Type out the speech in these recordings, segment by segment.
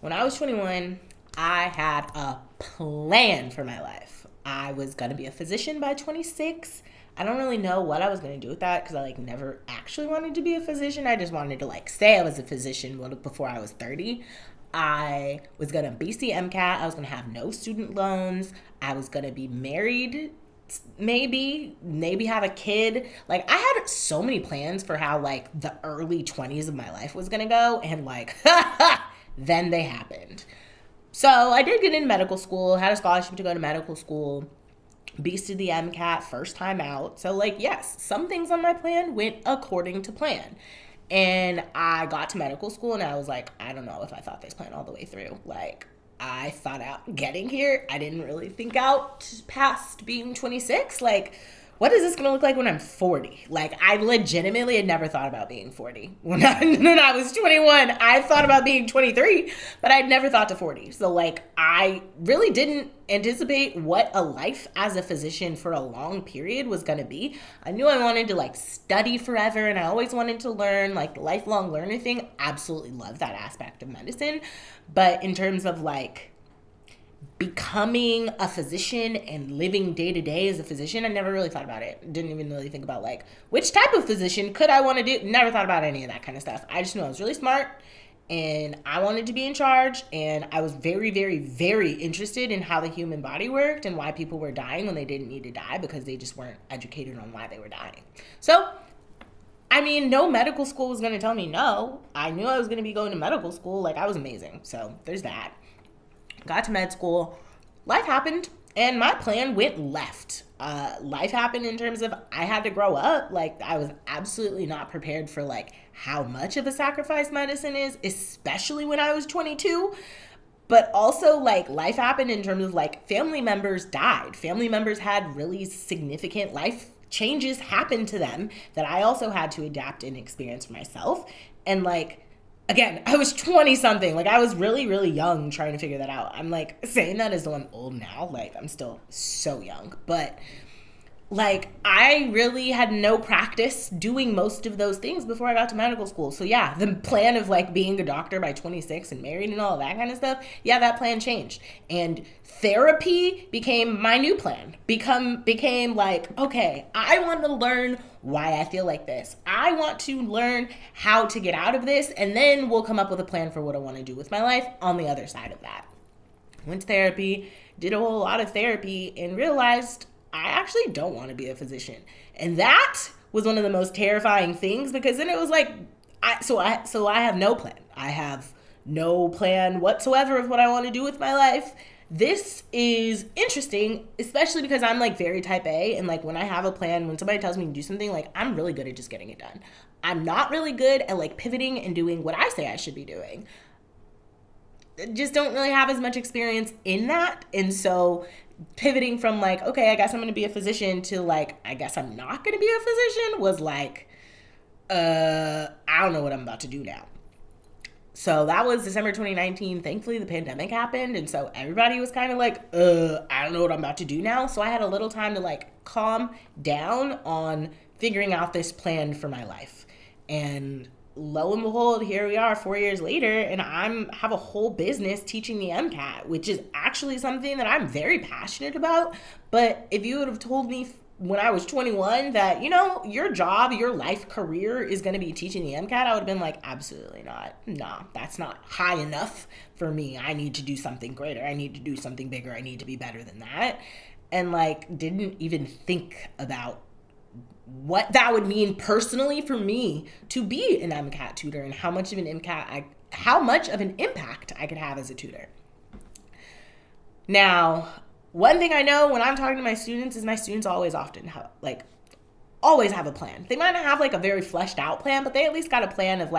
When I was 21, I had a plan for my life. I was going to be a physician by 26. I don't really know what I was going to do with that because I never actually wanted to be a physician. I just wanted to say I was a physician before I was 30. I was going to BC MCAT. I was going to have no student loans. I was going to be married, maybe have a kid. I had so many plans for how the early 20s of my life was going to go, and then they happened. So I did get into medical school, had a scholarship to go to medical school, beasted the MCAT first time out. So yes, some things on my plan went according to plan. And I got to medical school and I was like, I don't know if I thought this plan all the way through. I thought out getting here. I didn't really think out past being 26. What is this going to look like when I'm 40? I legitimately had never thought about being 40. When I was 21, I thought about being 23, but I'd never thought to 40. So, I really didn't anticipate what a life as a physician for a long period was going to be. I knew I wanted to, study forever, and I always wanted to learn, the lifelong learner thing. Absolutely love that aspect of medicine. But in terms of, becoming a physician and living day to day as a physician, I never really thought about it. Didn't even really think about which type of physician could I want to do. Never thought about any of that kind of stuff. I just knew I was really smart and I wanted to be in charge, and I was very, very, very interested in how the human body worked and why people were dying when they didn't need to die because they just weren't educated on why they were dying. So no medical school was going to tell me no. I knew I was going to be going to medical school. I was amazing. So there's that. Got to med school, life happened, and my plan went left. Life happened in terms of I had to grow up. I was absolutely not prepared for how much of a sacrifice medicine is, especially when I was 22. But also life happened in terms of family members died. Family members had really significant life changes happen to them that I also had to adapt and experience for myself. And again, I was 20 something. I was really, really young trying to figure that out. I'm saying that as though I'm old now. I'm still so young. But I really had no practice doing most of those things before I got to medical school. So yeah, the plan of being a doctor by 26 and married and all of that kind of stuff, yeah, that plan changed. And therapy became my new plan. Became okay, I want to learn why I feel like this. I want to learn how to get out of this, and then we'll come up with a plan for what I want to do with my life on the other side of that. Went to therapy, did a whole lot of therapy, and realized I actually don't want to be a physician. And that was one of the most terrifying things, because then it was I have no plan. I have no plan whatsoever of what I want to do with my life. This is interesting, especially because I'm very type A, and when I have a plan, when somebody tells me to do something, I'm really good at just getting it done. I'm not really good at pivoting and doing what I say I should be doing. Just don't really have as much experience in that. And so pivoting from okay, I guess I'm going to be a physician to I guess I'm not going to be a physician was I don't know what I'm about to do now. So that was December 2019. Thankfully, the pandemic happened. And so everybody was kind of I don't know what I'm about to do now. So I had a little time to calm down on figuring out this plan for my life. And lo and behold, here we are 4 years later, and have a whole business teaching the MCAT, which is actually something that I'm very passionate about. But if you would have told me when I was 21 that, your job, your life career is going to be teaching the MCAT, I would have been absolutely not. Nah, that's not high enough for me. I need to do something greater. I need to do something bigger. I need to be better than that. And didn't even think about what that would mean personally for me to be an MCAT tutor and how much of an impact I could have as a tutor. Now, one thing I know when I'm talking to my students is my students always have a plan. They might not have a very fleshed out plan, but they at least got a plan of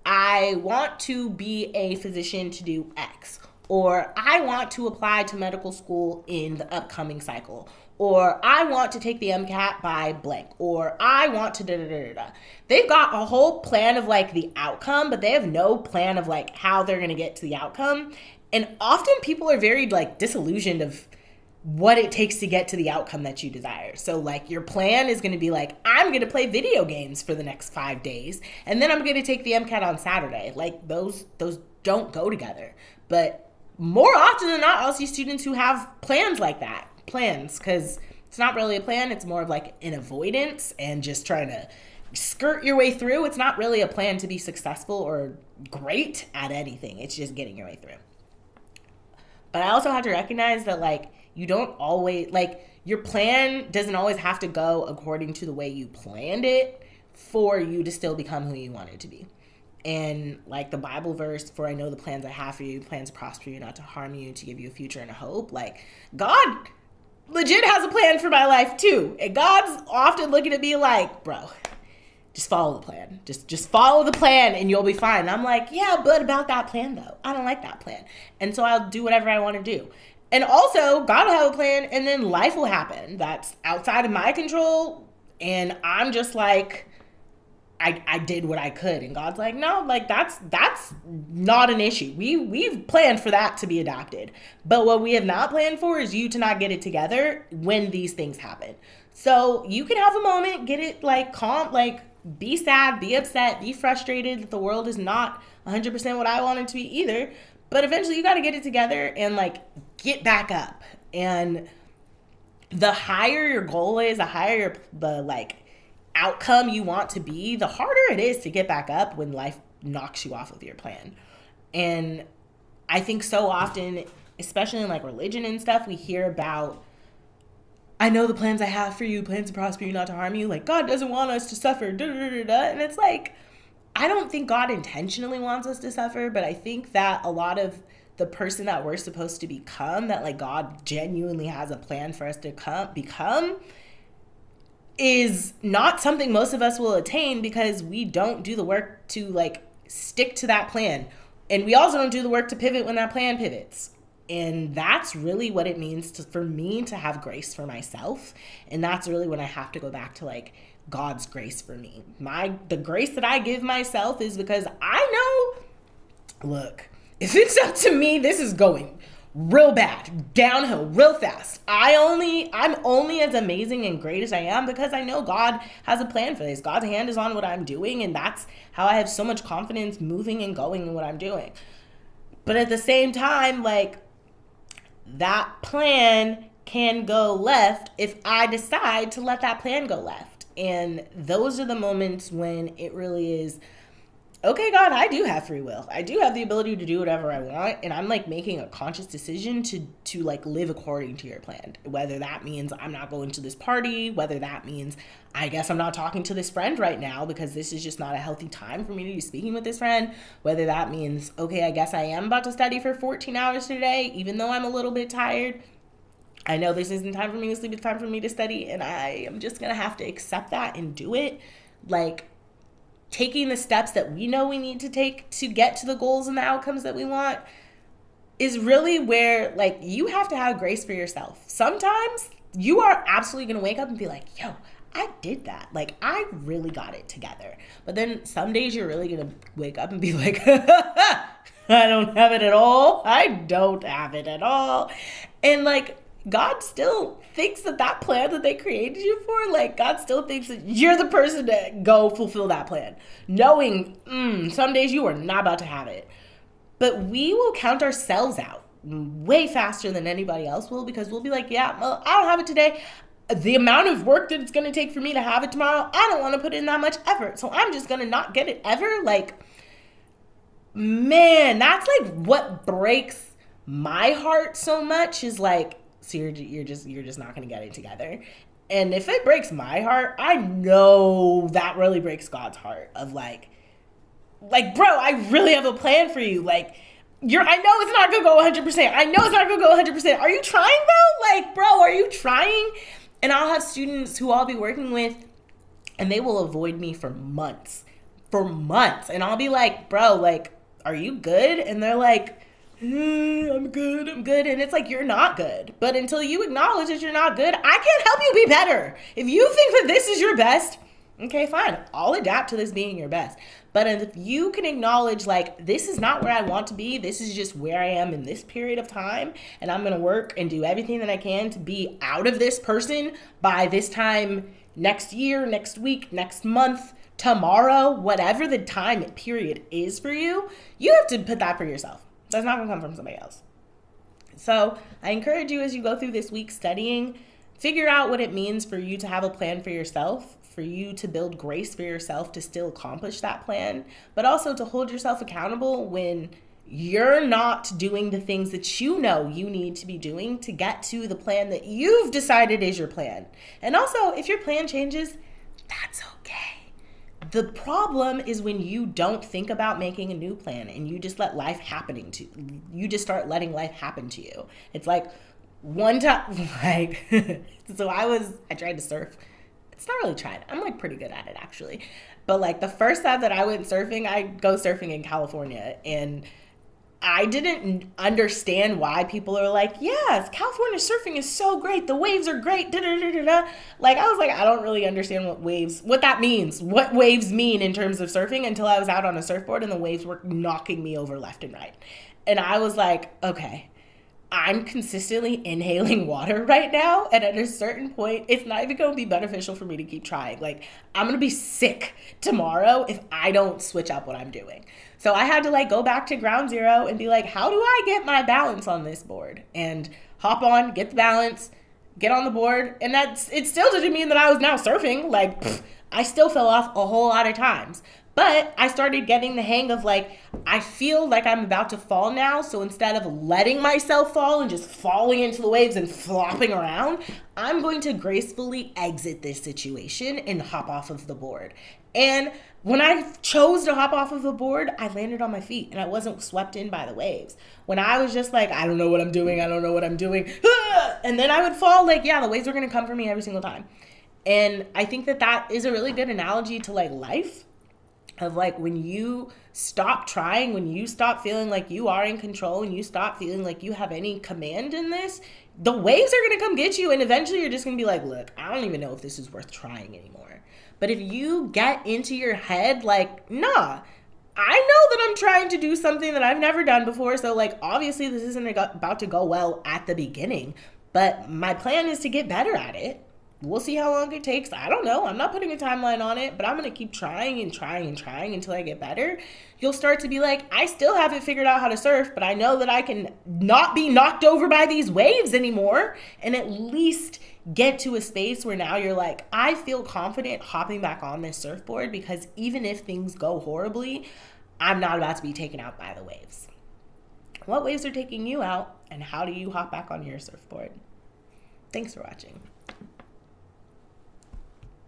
I want to be a physician to do X, or I want to apply to medical school in the upcoming cycle, or I want to take the MCAT by blank, or I want to da-da-da-da-da. They've got a whole plan of the outcome, but they have no plan of how they're going to get to the outcome. And often people are very disillusioned of what it takes to get to the outcome that you desire. So your plan is going to be I'm going to play video games for the next 5 days, and then I'm going to take the MCAT on Saturday. Those don't go together. But more often than not, I'll see students who have plans like that. Plans, because it's not really a plan. It's more of like an avoidance and just trying to skirt your way through. It's not really a plan to be successful or great at anything. It's just getting your way through. But I also have to recognize that, like, you don't always, like, your plan doesn't always have to go according to the way you planned it for you to still become who you want it to be. And like the Bible verse, for I know the plans I have for you, plans to prosper you, not to harm you, to give you a future and a hope. Like, God legit has a plan for my life too. And God's often looking at me like, bro, just follow the plan. Just follow the plan and you'll be fine. And I'm like, yeah, but about that plan though, I don't like that plan. And so I'll do whatever I want to do. And also, God will have a plan, and then life will happen that's outside of my control. And I'm just like, I did what I could. And God's like, no, like that's not an issue. We've planned for that to be adopted. But what we have not planned for is you to not get it together when these things happen. So you can have a moment, get it like calm, like be sad, be upset, be frustrated that the world is not 100% what I want it to be either. But eventually you got to get it together and like get back up. And the higher your goal is, the higher the like outcome you want to be, the harder it is to get back up when life knocks you off of your plan. And I think so often, especially in like religion and stuff, we hear about, I know the plans I have for you, plans to prosper you, not to harm you. Like, God doesn't want us to suffer, da, da, da, da. And it's like, I don't think God intentionally wants us to suffer, but I think that a lot of the person that we're supposed to become, that like God genuinely has a plan for us to become, is not something most of us will attain because we don't do the work to like stick to that plan. And we also don't do the work to pivot when that plan pivots. And that's really what it means for me to have grace for myself. And that's really when I have to go back to like God's grace for me. The grace that I give myself is because I know, look, if it's up to me, this is going real bad, downhill, real fast. I'm only as amazing and great as I am because I know God has a plan for this. God's hand is on what I'm doing, and that's how I have so much confidence moving and going in what I'm doing. But at the same time, like, that plan can go left if I decide to let that plan go left. And those are the moments when it really is, okay, God, I do have free will. I do have the ability to do whatever I want. And I'm like making a conscious decision to like live according to your plan. Whether that means I'm not going to this party, whether that means I guess I'm not talking to this friend right now because this is just not a healthy time for me to be speaking with this friend. Whether that means, okay, I guess I am about to study for 14 hours today, even though I'm a little bit tired. I know this isn't time for me to sleep, it's time for me to study. And I am just going to have to accept that and do it. Like, taking the steps that we know we need to take to get to the goals and the outcomes that we want is really where, like, you have to have grace for yourself. Sometimes you are absolutely going to wake up and be like, yo, I did that. Like, I really got it together. But then some days you're really going to wake up and be like, I don't have it at all. I don't have it at all. And, like, God still thinks that plan that they created you for, like, God still thinks that you're the person to go fulfill that plan. Knowing some days you are not about to have it. But we will count ourselves out way faster than anybody else will because we'll be like, yeah, well, I don't have it today. The amount of work that it's going to take for me to have it tomorrow, I don't want to put in that much effort. So I'm just going to not get it ever. Like, man, that's like what breaks my heart so much is like, so you're just not going to get it together. And if it breaks my heart, I know that really breaks God's heart of like, bro, I really have a plan for you. Like, I know it's not going to go 100%. I know it's not going to go 100%. Are you trying though? Like, bro, are you trying? And I'll have students who I'll be working with and they will avoid me for months. And I'll be like, bro, like, are you good? And they're like, I'm good. And it's like, you're not good. But until you acknowledge that you're not good, I can't help you be better. If you think that this is your best, okay, fine. I'll adapt to this being your best. But if you can acknowledge, like, this is not where I want to be, this is just where I am in this period of time, and I'm going to work and do everything that I can to be out of this person by this time next year, next week, next month, tomorrow, whatever the time period is for you, you have to put that for yourself. That's not going to come from somebody else. So I encourage you, as you go through this week studying, figure out what it means for you to have a plan for yourself, for you to build grace for yourself to still accomplish that plan, but also to hold yourself accountable when you're not doing the things that you know you need to be doing to get to the plan that you've decided is your plan. And also, if your plan changes, that's okay. The problem is when you don't think about making a new plan and you just let life happening to you. You just start letting life happen to you. It's like one time, like, so I tried to surf. It's not really tried. I'm like pretty good at it actually. But like the first time that I went surfing, I go surfing in California, and I didn't understand why people are like, yes, California surfing is so great. The waves are great. Da, da, da, da, da. Like, I was like, I don't really understand what that means, what waves mean in terms of surfing until I was out on a surfboard and the waves were knocking me over left and right. And I was like, okay, I'm consistently inhaling water right now. And at a certain point, it's not even going to be beneficial for me to keep trying. Like, I'm going to be sick tomorrow if I don't switch up what I'm doing. So I had to like go back to ground zero and be like, how do I get my balance on this board? And hop on, get the balance, get on the board. And it still didn't mean that I was now surfing. Like, I still fell off a whole lot of times. But I started getting the hang of like, I feel like I'm about to fall now. So instead of letting myself fall and just falling into the waves and flopping around, I'm going to gracefully exit this situation and hop off of the board. And when I chose to hop off of the board, I landed on my feet and I wasn't swept in by the waves. When I was just like, I don't know what I'm doing. And then I would fall, like, yeah, the waves were going to come for me every single time. And I think that is a really good analogy to like life. Of like when you stop trying, when you stop feeling like you are in control, and you stop feeling like you have any command in this, the waves are going to come get you. And eventually you're just going to be like, look, I don't even know if this is worth trying anymore. But if you get into your head like, nah, I know that I'm trying to do something that I've never done before. So like, obviously this isn't about to go well at the beginning, but my plan is to get better at it. We'll see how long it takes. I don't know. I'm not putting a timeline on it, but I'm going to keep trying until I get better. You'll start to be like, I still haven't figured out how to surf, but I know that I can not be knocked over by these waves anymore, and at least get to a space where now you're like, I feel confident hopping back on this surfboard because even if things go horribly, I'm not about to be taken out by the waves. What waves are taking you out, and how do you hop back on your surfboard? Thanks for watching.